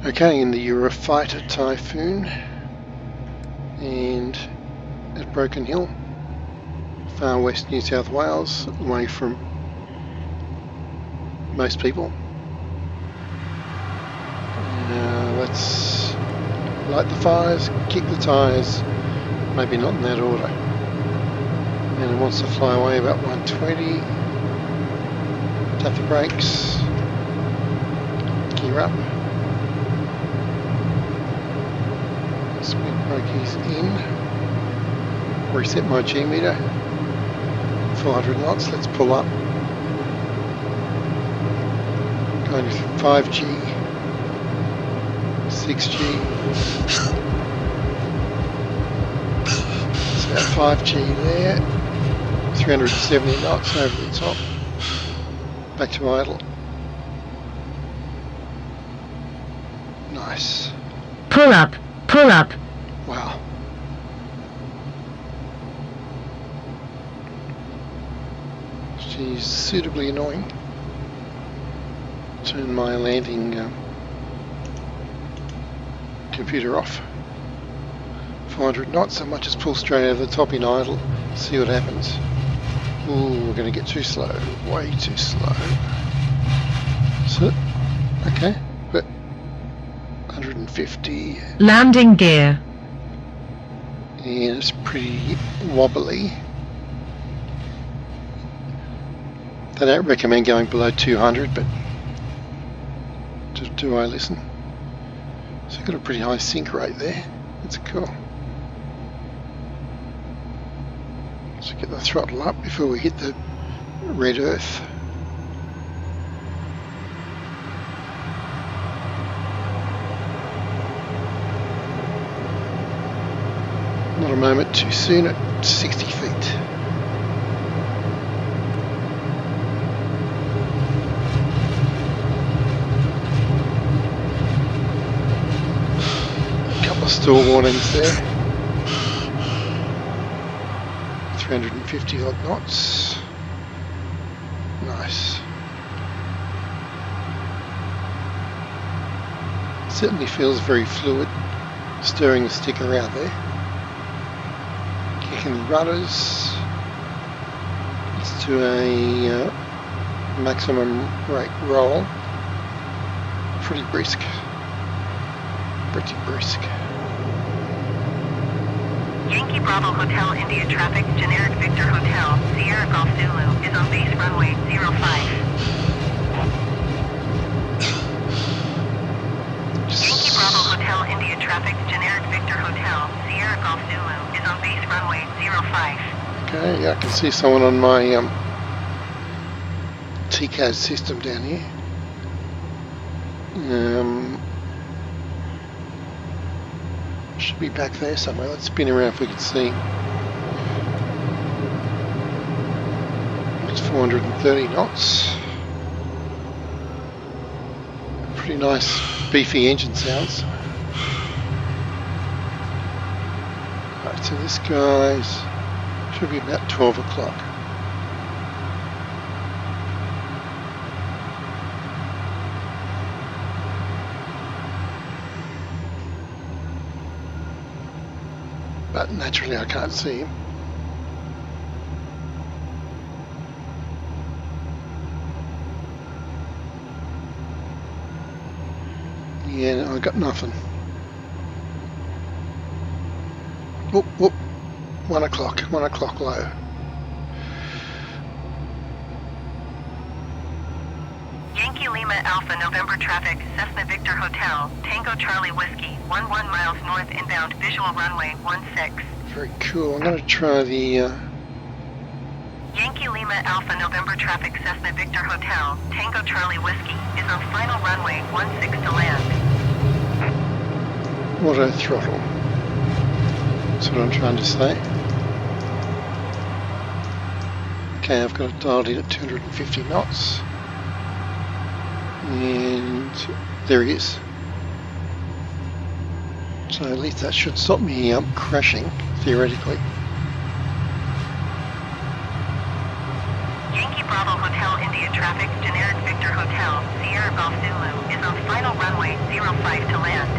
Okay, in the Eurofighter Typhoon and at Broken Hill, far west New South Wales, away from most people. Let's light the fires, kick the tyres, maybe not in that order. And it wants to fly away about 120. Tap the brakes, gear up. Speed brake is in. Reset my G meter. 400 knots. Let's pull up. Going to 5G, 6G. It's about 5G there. 370 knots over the top. Back to idle. Nice. Pull up. Pull up. Wow. She's suitably annoying. Turn my landing computer off. 400 knots, I might just pull straight over the top in idle, see what happens. Ooh, we're going to get too slow, way too slow. So, okay, but 150. Landing gear. And it's pretty wobbly. They don't recommend going below 200, but do I listen? So I've got a pretty high sink rate there. That's cool. So get the throttle up before we hit the red earth. Not a moment too soon at 60 feet. Stall warnings there. 350 odd knots. Nice. Certainly feels very fluid, stirring the stick around there. Kicking the rudders. Let's do a maximum rate roll. Pretty brisk. Pretty brisk. Yankee Bravo Hotel India traffic, generic Victor Hotel, Sierra Golf Zulu is on base runway 05. Yankee Bravo Hotel India traffic, generic Victor Hotel, Sierra Golf Zulu is on base runway 05. Okay, yeah, I can see someone on my TCAS system down here. Should be back there somewhere. Let's spin around if we can see. It's 430 knots. Pretty nice beefy engine sounds. Right, so this guy's should be about 12 o'clock. But naturally I can't see him. Yeah, no, I got nothing. Whoop, whoop. 1 o'clock low. Yankee Lima Alpha November traffic, Cessna Victor Hotel, Tango Charlie Whiskey, 11 miles north inbound, visual runway 16. Very cool. I'm going to try the... Yankee Lima Alpha November traffic, Cessna Victor Hotel, Tango Charlie Whiskey is on final runway 16 to land. auto throttle. That's what I'm trying to say. Okay, I've got it dialed in at 250 knots. And there he is. So at least that should stop me crashing, theoretically. Yankee Bravo Hotel India traffic, generic Victor Hotel, Sierra Golf Zulu is on final runway 05 to land.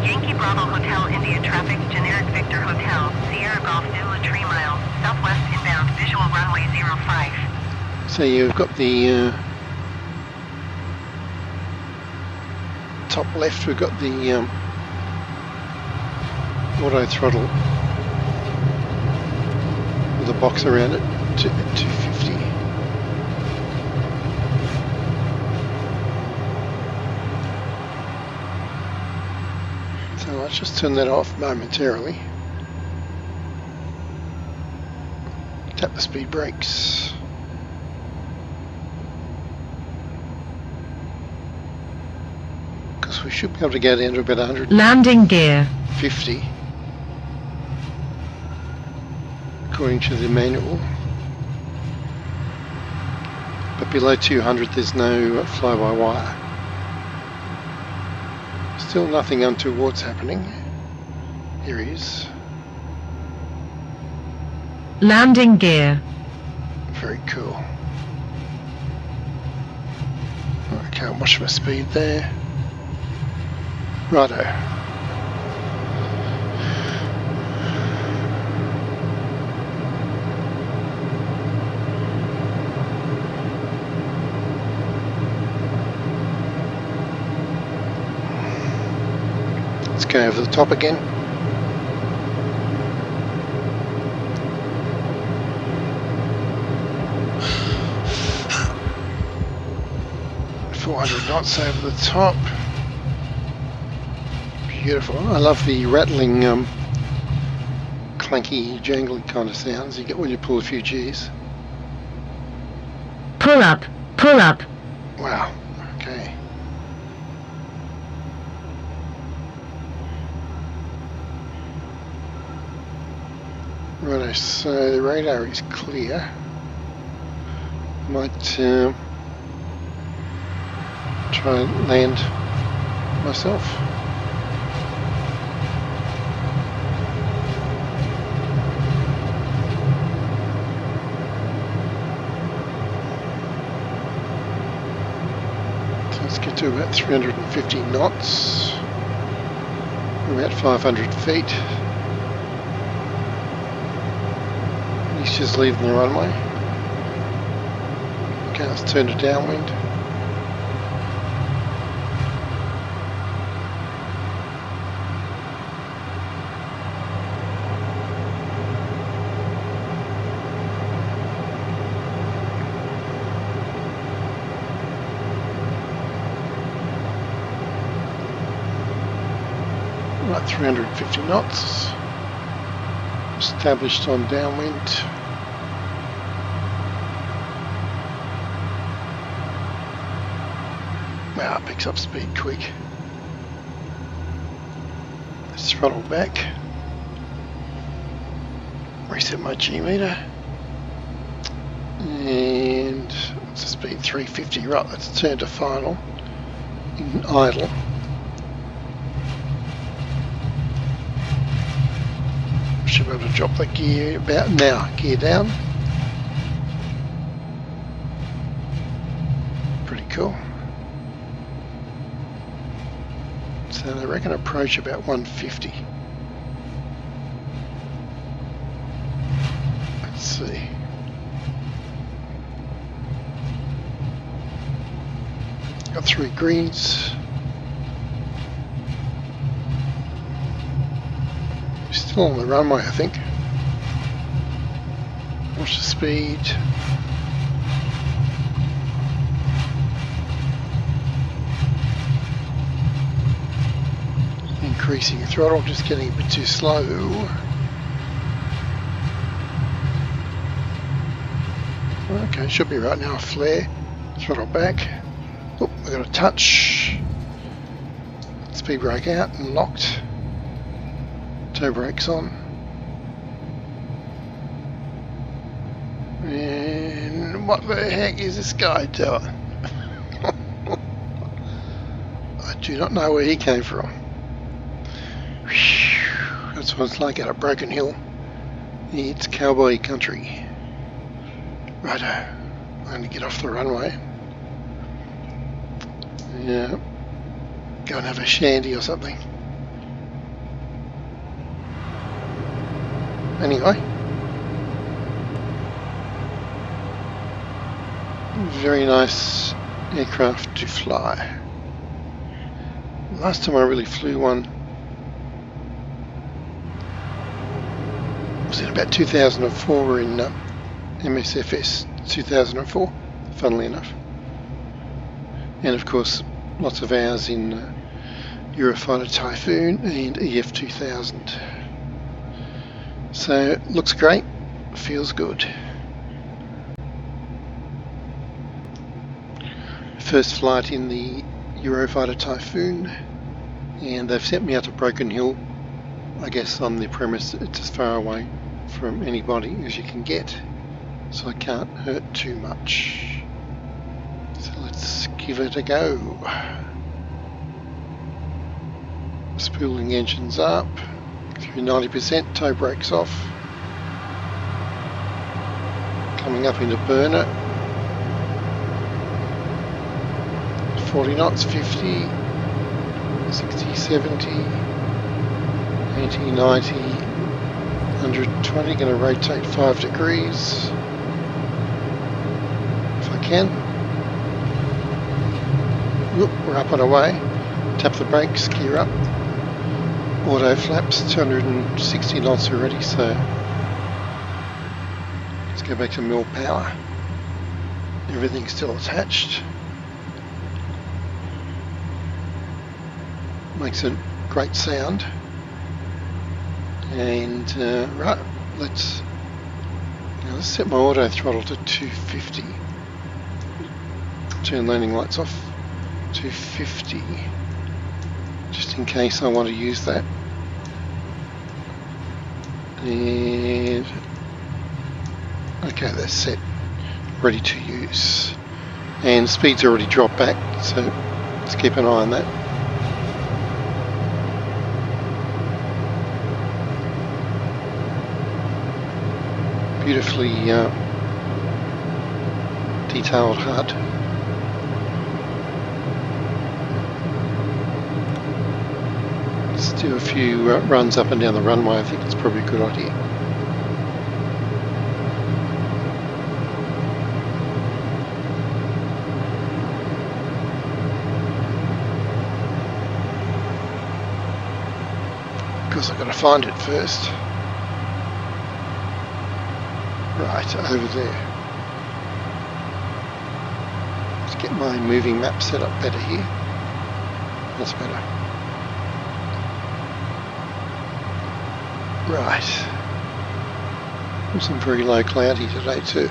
Yankee Bravo Hotel India traffic, generic Victor Hotel, Sierra Golf Zulu 3 miles, southwest inbound, visual runway 05. So you've got the top left, we've got the auto throttle with a box around it to 250. So let's just turn that off momentarily. Tap the speed brakes. Because we should be able to go down to about 150. Landing gear. According to the manual. But below 200 there's no fly-by-wire. Still nothing untoward's happening. Here he is. Landing gear. Very cool. I can't watch my speed there. Righto. Let's go over the top again. Knots over the top. Beautiful. I love the rattling, clanky, jangly kind of sounds you get when you pull a few G's. Pull up, pull up. Wow. Okay. Right, so the radar is clear. Might try and land myself. So let's get to about 350 knots. About 500 feet. He's just leaving the runway. Okay, let's turn to downwind. Right, 350 knots. Established on downwind. Wow, it picks up speed quick. Let's throttle back. Reset my G meter. And what's the speed? 350. Right, let's turn to final in idle. Should be able to drop the gear about now. Gear down. Pretty cool. So I reckon approach about 150. Let's see. Got 3 greens. Still on the runway, I think. Watch the speed. Increasing the throttle, just getting a bit too slow. Okay, should be right now. Flare, throttle back. Oh, we got a touch. Speed brake out and locked. Toe brakes on. And what the heck is this guy doing? I do not know where he came from. That's what it's like at a broken hill. It's cowboy country. Righto. I'm going to get off the runway. Yeah, go and have a shandy or something. Anyway, very nice aircraft to fly. Last time I really flew one was in about 2004 in MSFS 2004, funnily enough. And of course, lots of hours in Eurofighter Typhoon and EF 2000. So, looks great, feels good. First flight in the Eurofighter Typhoon, and they've sent me out to Broken Hill, I guess on the premise that it's as far away from anybody as you can get, so I can't hurt too much. So let's give it a go. Spooling engines up, through 90%, toe brakes off. Coming up into burner. 40 knots, 50, 60, 70, 80, 90, 120, going to rotate 5 degrees if I can. Whoop, we're up and away. Tap the brakes, gear up. Auto flaps, 260 knots already, so let's go back to mill power. Everything's still attached. Makes a great sound. And right, let's set my auto throttle to 250. Turn landing lights off. 250. Just in case I want to use that. And okay, that's set, ready to use. And speed's already dropped back, so let's keep an eye on that. Beautifully detailed HUD. Let's do a few runs up and down the runway. I think it's probably a good idea. Of course, I've got to find it first. Right, over there. Let's get my moving map set up better here. That's better. Right. Some very low cloud here today too.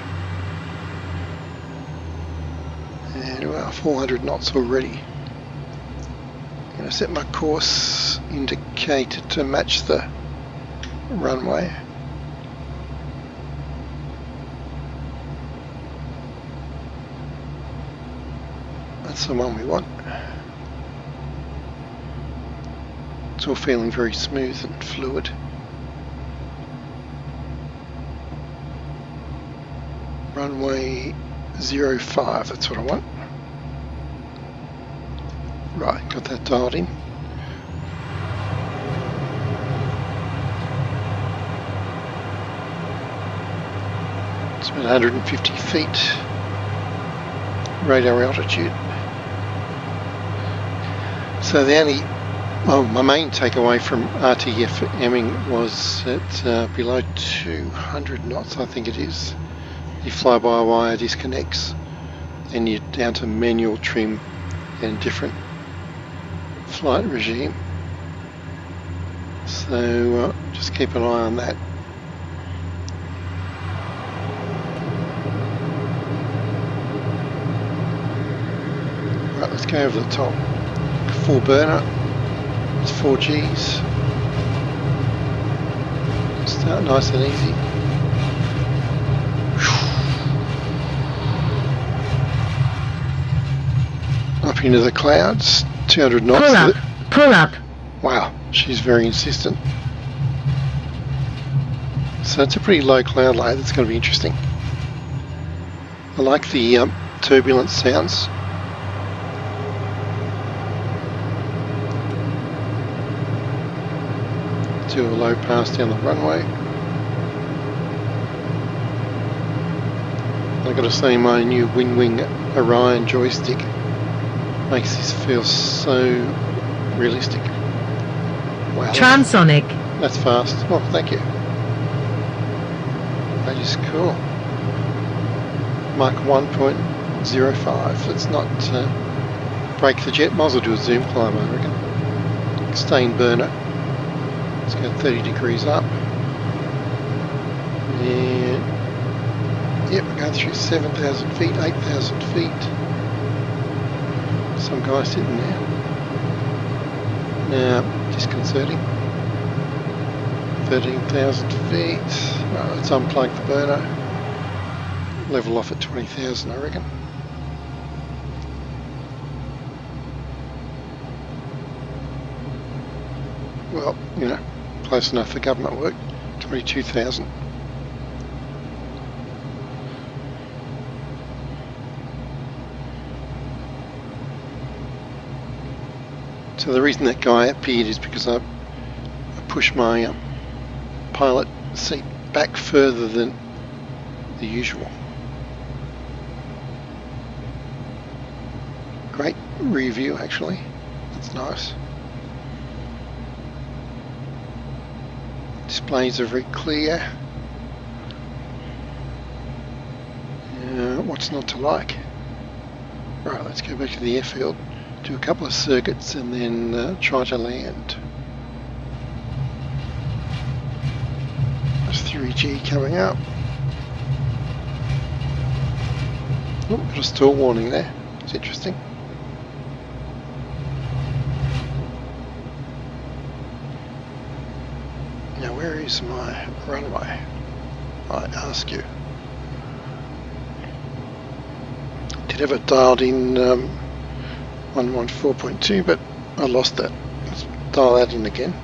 And we're 400 knots already. I'm going to set my course indicator to match the runway. That's the one we want. It's all feeling very smooth and fluid. Runway 05, that's what I want. Right, got that dialed in. It's about 150 feet radar altitude. So the only, well, my main takeaway from RTF Emming was that below 200 knots, I think it is, your fly-by-wire disconnects and you're down to manual trim and different flight regime. So just keep an eye on that. Right, let's go over the top. Full burner, it's 4 Gs. Start nice and easy. Up into the clouds, 200 knots. Pull up, pull up. Wow, she's very insistent. So it's a pretty low cloud layer, that's going to be interesting. I like the turbulence sounds. do a low pass down the runway. I've got to say, my new Wing Orion joystick makes this feel so realistic. Wow, Transonic. that's fast. Oh, thank you. That is cool. Mach 1.05. Let's not break the jet. Might as well do a zoom climb, I reckon. Stain burner. Let's go 30 degrees up. And yep, we're going through 7,000 feet, 8,000 feet. Some guy sitting there. Now, disconcerting. 13,000 feet. Right, let's unplug the burner. Level off at 20,000, I reckon. Well, you know, close enough for government work. 22,000. So the reason that guy appeared is because I pushed my pilot seat back further than the usual. Great rear view, actually. That's nice. Displays are very clear. What's not to like? Right, let's go back to the airfield, do a couple of circuits and then try to land. There's 3G coming up. Oh, got a stall warning there. It's interesting. Now where is my runway? I ask you. Did have it dialed in 114.2, but I lost that. Let's dial that in again.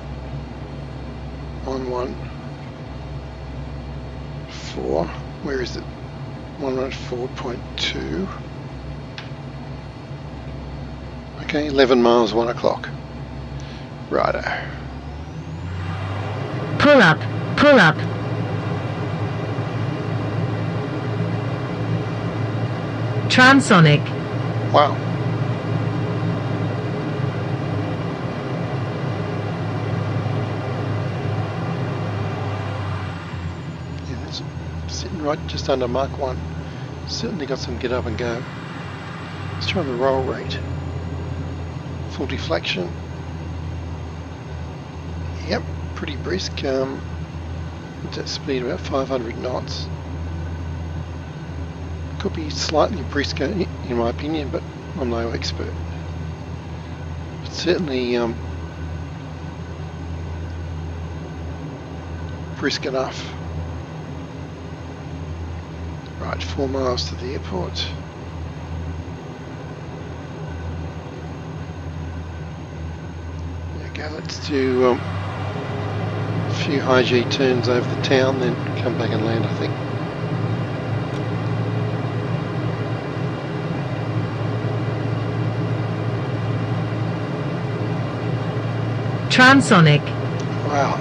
114. Where is it? 114.2. Okay, 11 miles, 1 o'clock. Righto. Pull up, pull up. Transonic. Wow. Yeah, that's sitting right just under Mach 1. Certainly got some get up and go. Let's try the roll rate. Full deflection. Yep, pretty brisk. What's that speed? About 500 knots. Could be slightly brisker in my opinion, but I'm no expert. But certainly brisk enough. Right, 4 miles to the airport. Okay, let's do a few high G turns over the town, then come back and land, I think. Transonic. Wow,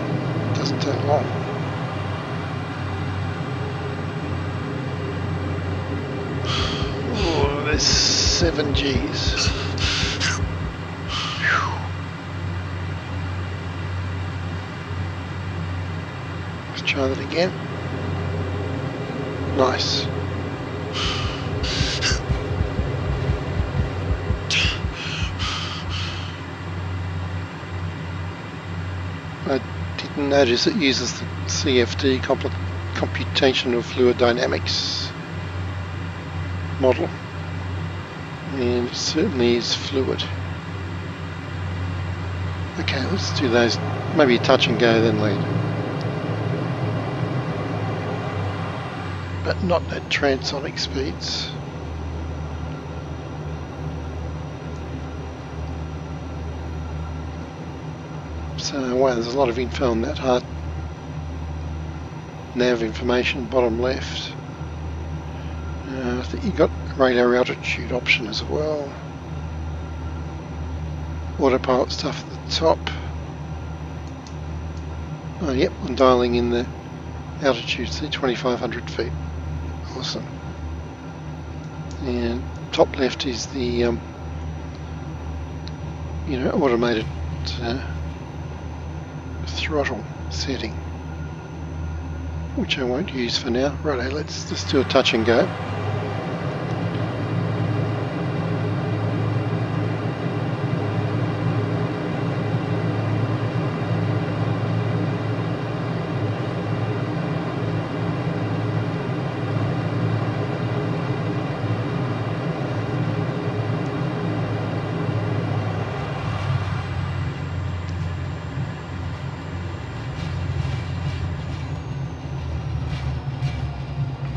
doesn't take long. Oh, there's 7 Gs. Let's try that again. Nice. I didn't notice it uses the CFD computational fluid dynamics model, and it certainly is fluid. Okay, let's do those, maybe a touch and go then land, but not at transonic speeds. So wow, there's a lot of info on that HUD. Nav information, bottom left. I think you got radar altitude option as well. Autopilot stuff at the top. Oh, yep, I'm dialing in the altitude, see, 2,500 feet. Awesome. And top left is the, automated throttle setting, which I won't use for now. Righto, let's just do a touch and go.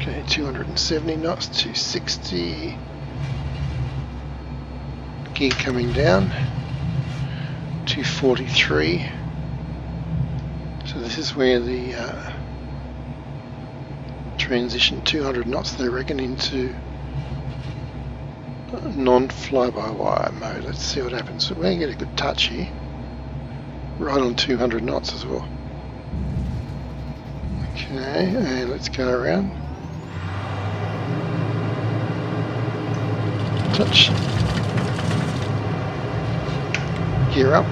Okay, 270 knots, 260. Gear coming down, 243. So this is where the transition 200 knots, they reckon, into non-fly-by-wire mode. Let's see what happens. So we're going to get a good touch here, right on 200 knots as well. Okay, and let's go around. Touch. Gear up.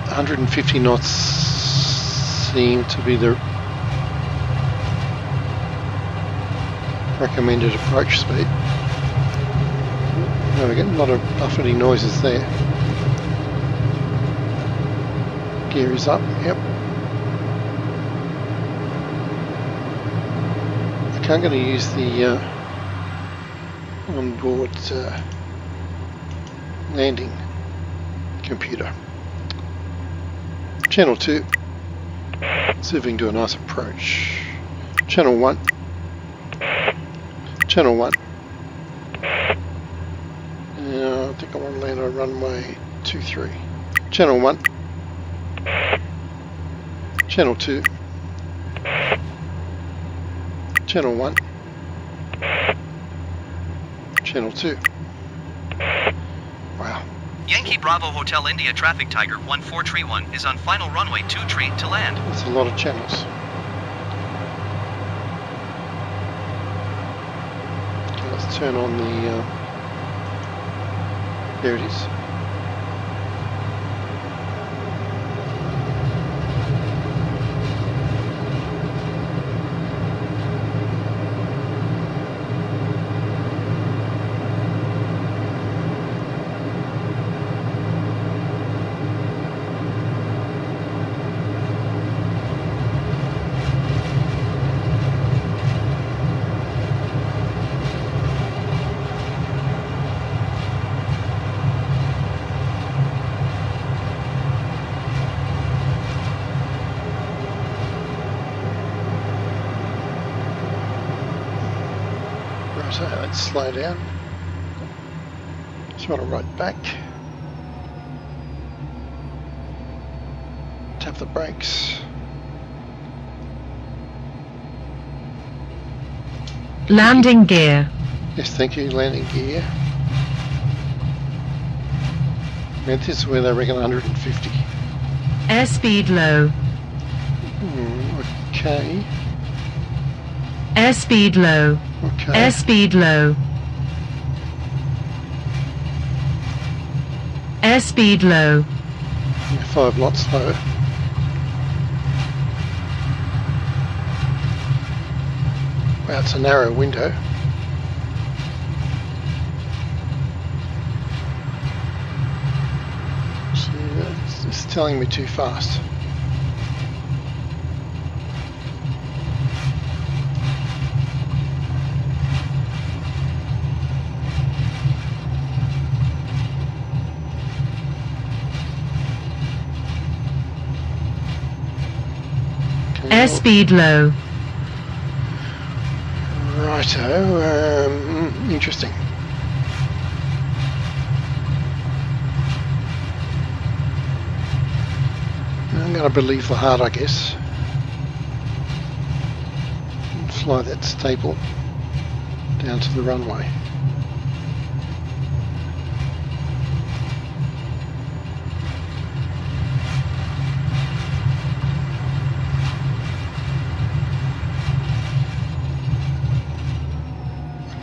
150 knots seem to be the recommended approach speed. No, we're getting a lot of buffeting noises there. Gear is up, yep. I can't going to use the onboard landing computer. Channel 2. See if we can do a nice approach. Channel 1. Channel 1. I think I want to land on runway 23. Channel 1. Channel 2. Channel 1. Channel 2. Wow. Yankee Bravo Hotel India Traffic Tiger 1431 is on final runway 23 to land. That's a lot of channels. Okay, let's turn on the... there it is. So let's slow down. Throttle right back. Tap the brakes. Landing gear. Yes, thank you. Landing gear. And this is where they reckon 150. Airspeed low. Okay. Airspeed low. Okay. Airspeed low. Airspeed low. 5 knots low. Wow, it's a narrow window. So it's telling me too fast. Airspeed low. Righto, interesting. I'm going to believe the heart, I guess. And fly that staple down to the runway.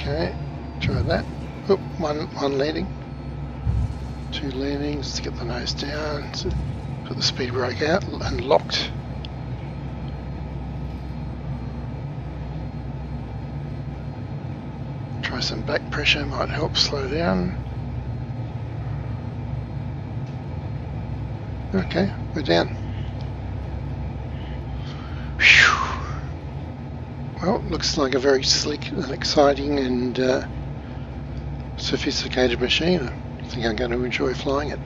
Okay, try that. Oop, one landing. 2 landings to get the nose down. So put the speed brake out and locked. Try some back pressure, might help slow down. Okay, we're down. Whew. Well, looks like a very slick and exciting and sophisticated machine. I think I'm going to enjoy flying it.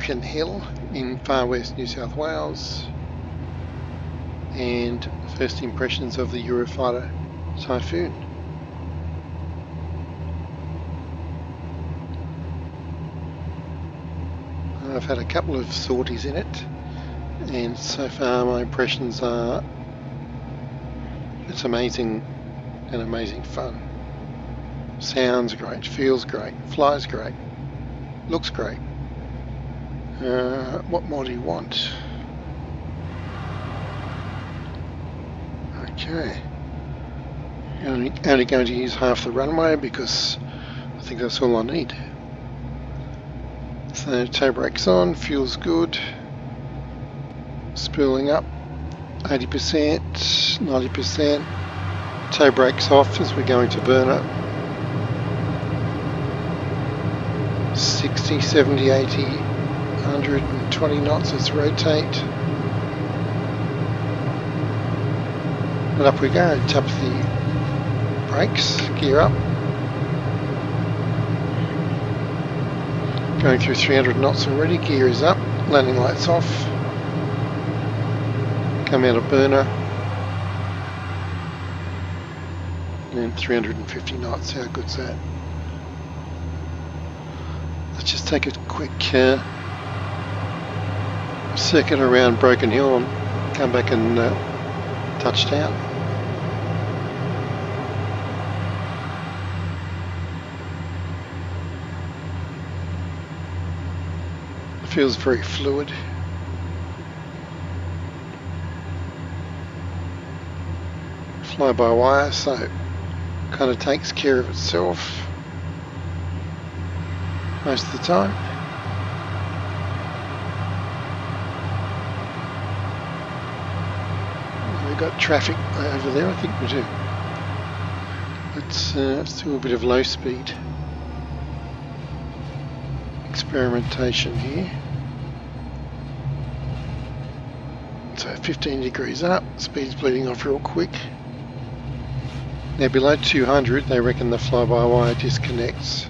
Champion Hill in far west New South Wales, and first impressions of the Eurofighter Typhoon. I've had a couple of sorties in it, and so far my impressions are it's amazing and amazing fun. Sounds great, feels great, flies great, looks great. What more do you want? Okay. Only going to use half the runway because I think that's all I need. So toe brakes on, fuel's good. Spooling up, 80%, 90%. Toe brakes off as we're going to burner. 60, 70, 80, 120 knots, let's rotate. And up we go, tap the brakes, gear up. Going through 300 knots already, gear is up, landing lights off. Come out of burner. And 350 knots, how good's that? Let's just take a quick circuit around Broken Hill and come back and touch down. It feels very fluid. Fly by wire, so kind of takes care of itself most of the time. We've got traffic over there, I think we do. Let's do a bit of low speed experimentation here. So 15 degrees up, speed's bleeding off real quick. Now below 200 they reckon the fly-by-wire disconnects.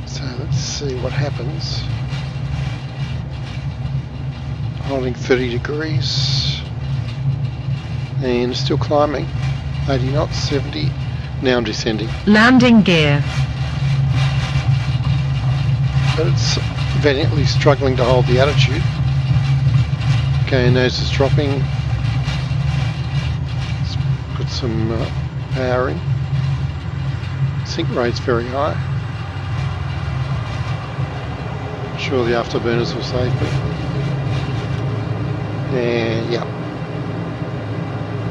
So let's see what happens. Holding 30 degrees and still climbing. 80 knots, 70. Now I'm descending. Landing gear. But it's valiantly struggling to hold the attitude. Okay, nose is dropping. Let's put some power in. Sink rate's very high. I'm sure the afterburners will save me. And yeah,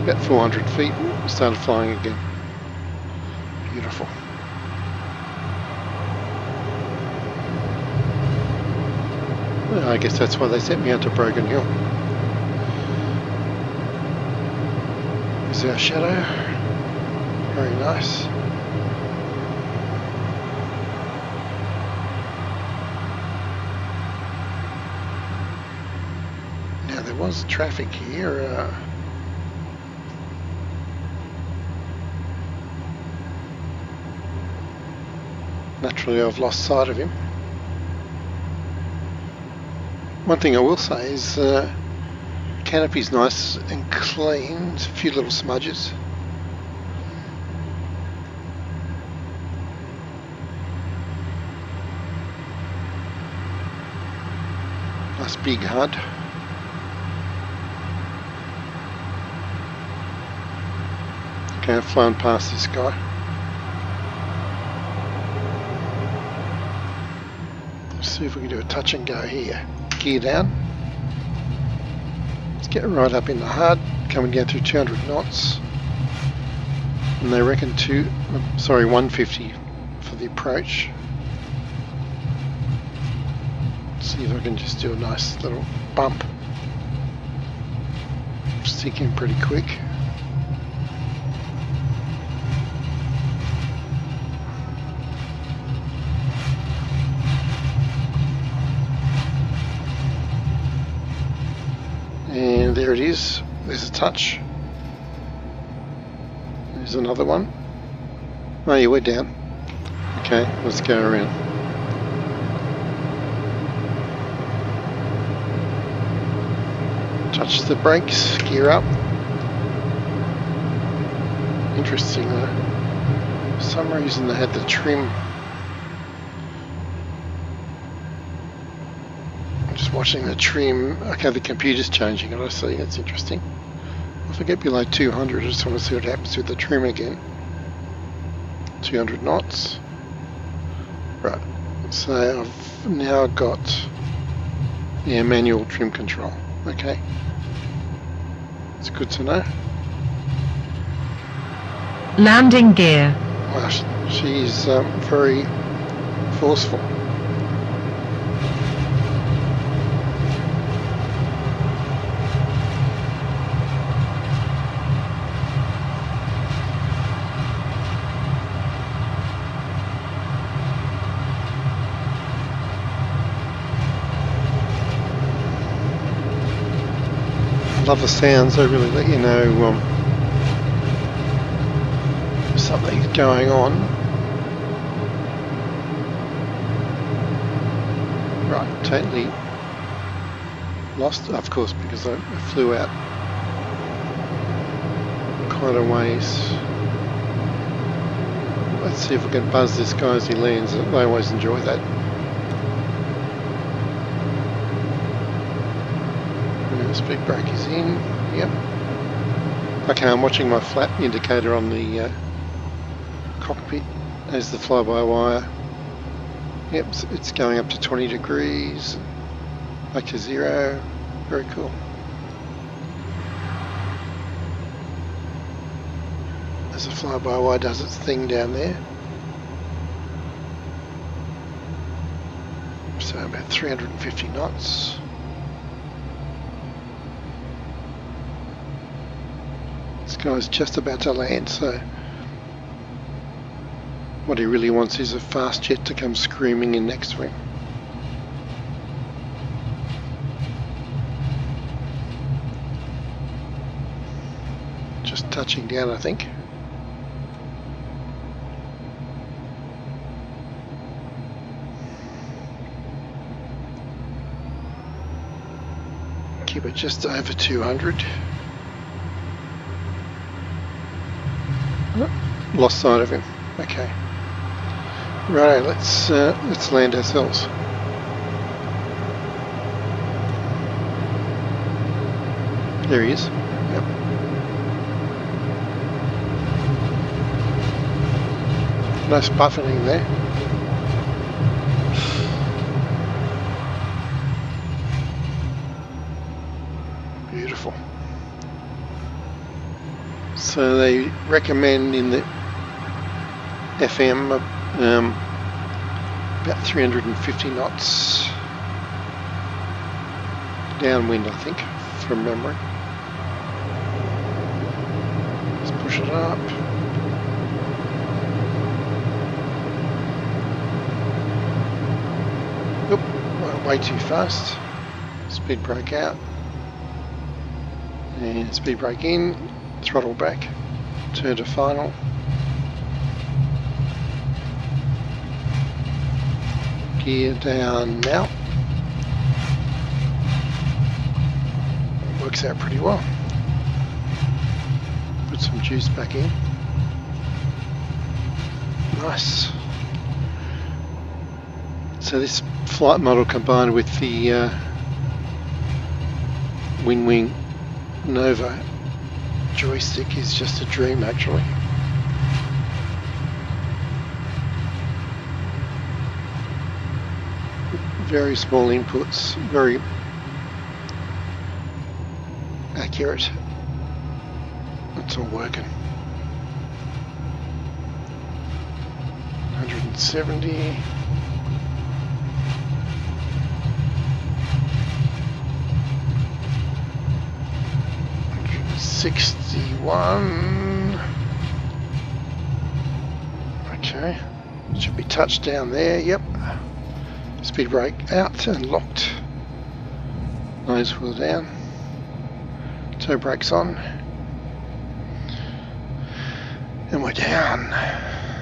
about 400 feet, started flying again. Beautiful. Well, I guess that's why they sent me out to Broken Hill. There's our shadow. Very nice. Now there was traffic here. Naturally I've lost sight of him. One thing I will say is canopy's nice and clean, a few little smudges. Nice big HUD. Okay, I've flown past this guy. Let's see if we can do a touch and go here. Gear down. Let's get right up in the HUD, coming down through 200 knots. And they reckon 150 for the approach. Let's see if I can just do a nice little bump. Stick in pretty quick. And there it is. There's a touch. There's another one. Oh yeah, we're down. Okay, let's go around. Touch the brakes, gear up. Interesting though. For some reason they had the trim. I'm just watching the trim. Okay, the computer's changing it, I see, that's interesting. If I get below 200, I just want to see what happens with the trim again. 200 knots. Right, so I've now got manual trim control. Okay, it's good to know. Landing gear. Wow, she's very forceful. I love the sounds, they really let you know something's going on. Right, totally lost, of course, because I flew out quite a ways. Let's see if we can buzz this guy as he lands. I always enjoy that. Speed brake is in, yep. Okay, I'm watching my flat indicator on the cockpit as the fly-by-wire. Yep, it's going up to 20 degrees, back to 0, very cool. As the fly-by-wire does its thing down there. So about 350 knots. This guy's just about to land, so what he really wants is a fast jet to come screaming in next to him. Just touching down, I think. Keep it just over 200. Lost sight of him. Okay. Right, let's land ourselves. There he is. Yep. Nice buffeting there. Beautiful. So they recommend in the FM about 350 knots downwind, I think, from memory. Let's push it up. Oop, went way too fast. Speed brake out. And speed brake in, throttle back, turn to final. Gear down now. Works out pretty well. Put some juice back in. Nice. So this flight model combined with the Wing Nova joystick is just a dream, actually. Very small inputs, very accurate. It's all working. 170. 61. Okay, should be touched down there. Yep. Speed brake out and locked. Nose wheel down. Toe brakes on. And we're down.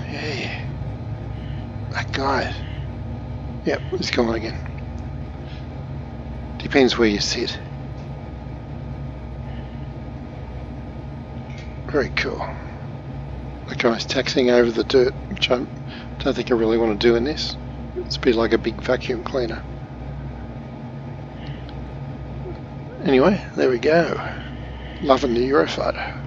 Yeah. That guy. Yep, he's gone again. Depends where you sit. Very cool. The guy's taxiing over the dirt, which I don't think I really want to do in this. It's a bit like a big vacuum cleaner. Anyway, there we go. Loving the Eurofighter.